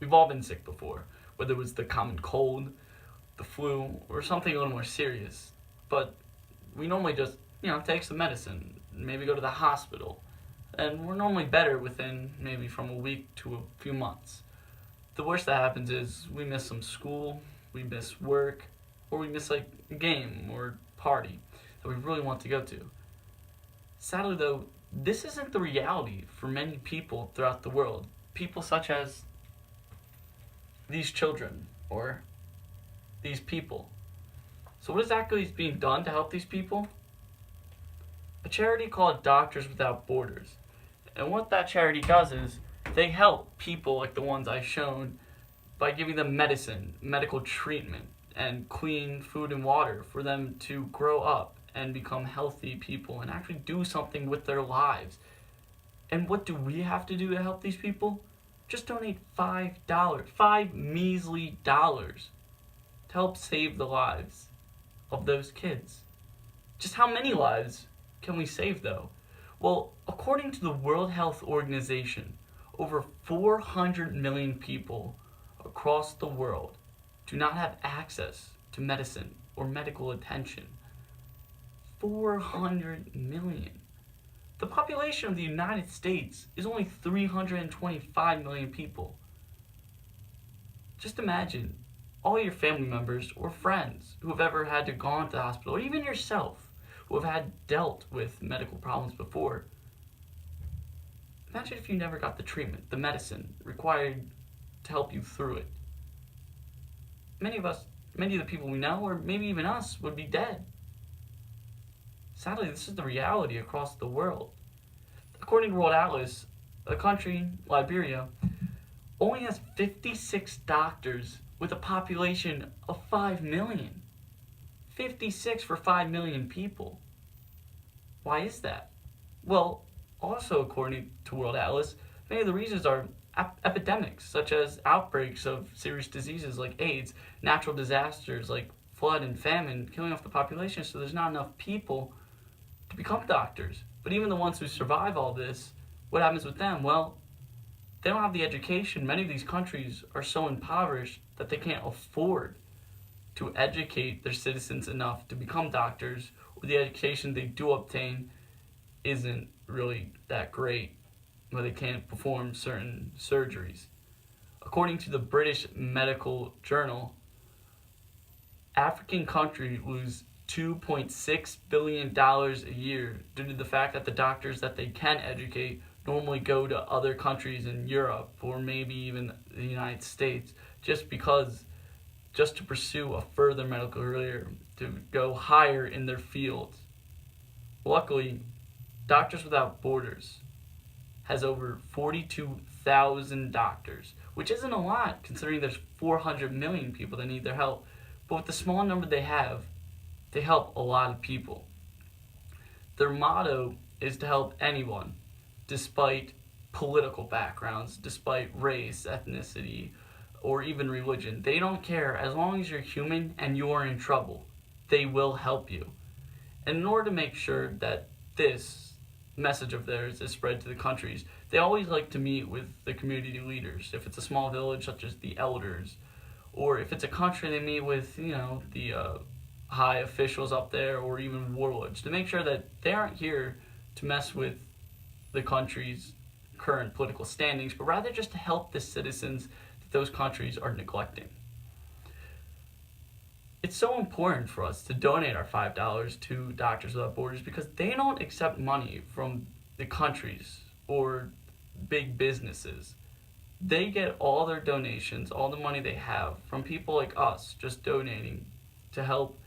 We've all been sick before, whether it was the common cold, the flu, or something a little more serious. But we normally just, take some medicine, maybe go to the hospital, and we're normally better within maybe from a week to a few months. The worst that happens is we miss some school, we miss work, or we miss like a game or party that we really want to go to. Sadly though, this isn't the reality for many people throughout the world. People such as these children or these people. So what exactly is being done to help these people? A charity called Doctors Without Borders. And what that charity does is they help people like the ones I've shown by giving them medicine, medical treatment, and clean food and water for them to grow up and become healthy people and actually do something with their lives. And what do we have to do to help these people? Just donate $5, $5 measly to help save the lives of those kids. Just how many lives can we save though? Well, according to the World Health Organization, over 400 million people across the world do not have access to medicine or medical attention. 400 million. The population of the United States is only 325 million people. Just imagine all your family members or friends who have ever had to go to the hospital, or even yourself who have had dealt with medical problems before. Imagine if you never got the treatment, the medicine required to help you through it. Many of the people we know, or maybe even us, would be dead. Sadly, this is the reality across the world. According to World Atlas, a country, Liberia, only has 56 doctors with a population of 5 million. 56 for 5 million people. Why is that? Well, also according to World Atlas, many of the reasons are epidemics, such as outbreaks of serious diseases like AIDS, natural disasters like flood and famine, killing off the population, so there's not enough people to become doctors. But even the ones who survive all this, what happens with them? Well, they don't have the education. Many of these countries are so impoverished that they can't afford to educate their citizens enough to become doctors, or the education they do obtain isn't really that great, where they can't perform certain surgeries. According to the British Medical Journal, African countries lose $2.6 billion a year due to the fact that the doctors that they can educate normally go to other countries in Europe or maybe even the United States just to pursue a further medical career, to go higher in their fields. Luckily, Doctors Without Borders has over 42,000 doctors, which isn't a lot considering there's 400 million people that need their help. But with the small number they have, they help a lot of people. Their motto is to help anyone, despite political backgrounds, despite race, ethnicity, or even religion. They don't care. As long as you're human and you are in trouble, they will help you. And in order to make sure that this message of theirs is spread to the countries, they always like to meet with the community leaders. If it's a small village, such as the elders, or if it's a country, they meet with, the high officials up there, or even warlords, to make sure that they aren't here to mess with the country's current political standings, but rather just to help the citizens that those countries are neglecting. It's so important for us to donate our $5 to Doctors Without Borders because they don't accept money from the countries or big businesses. They get all their donations, all the money they have from people like us just donating to help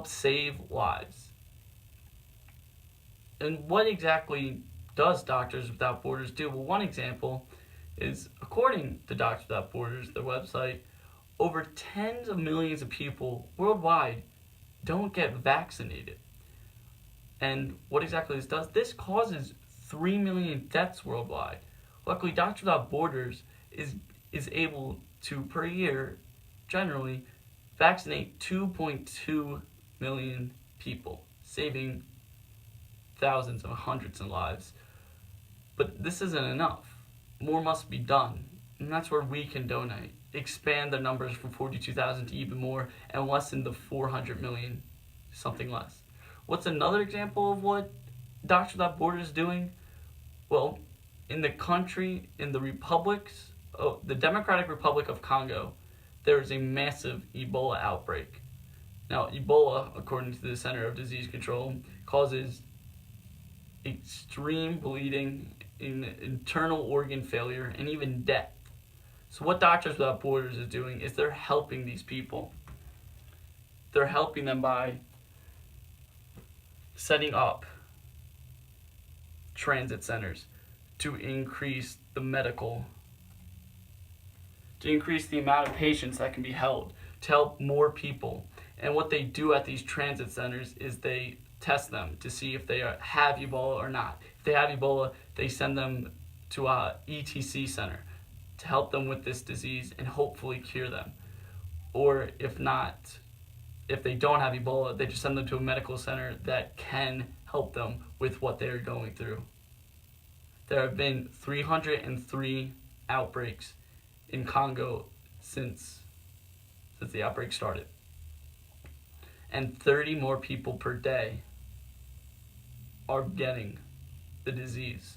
save lives. And what exactly does Doctors Without Borders do? Well, one example is, according to Doctors Without Borders, their website, over tens of millions of people worldwide don't get vaccinated. And what exactly this does? This causes 3 million deaths worldwide. Luckily, Doctors Without Borders is able to, per year, generally, vaccinate 2.2 million people, saving thousands of hundreds of lives. But this isn't enough. more must be done. And that's where we can donate. Expand the numbers from 42,000 to even more and lessen the 400 million, something less. What's another example of what Doctors Without Borders is doing? Well, in the country, in the republics, the Democratic Republic of Congo, there is a massive Ebola outbreak. Now, Ebola, according to the Center of Disease Control, causes extreme bleeding, internal organ failure, and even death. So what Doctors Without Borders is doing is they're helping these people. They're helping them by setting up transit centers to increase the amount of patients that can be held, to help more people. And what they do at these transit centers is they test them to see if they have Ebola or not. If they have Ebola, they send them to a ETC center to help them with this disease and hopefully cure them. Or if not, if they don't have Ebola, they just send them to a medical center that can help them with what they are going through. There have been 303 outbreaks in Congo since the outbreak started. And 30 more people per day are getting the disease.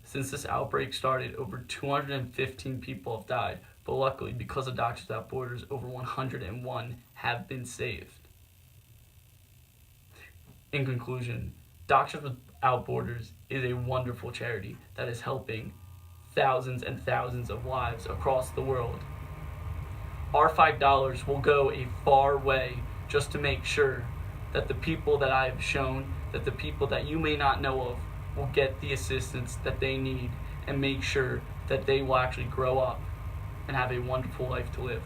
Since this outbreak started, over 215 people have died, but luckily, because of Doctors Without Borders, over 101 have been saved. In conclusion, Doctors Without Borders is a wonderful charity that is helping thousands and thousands of lives across the world. Our $5 will go a far way just to make sure that the people that I have shown, that the people that you may not know of, will get the assistance that they need and make sure that they will actually grow up and have a wonderful life to live.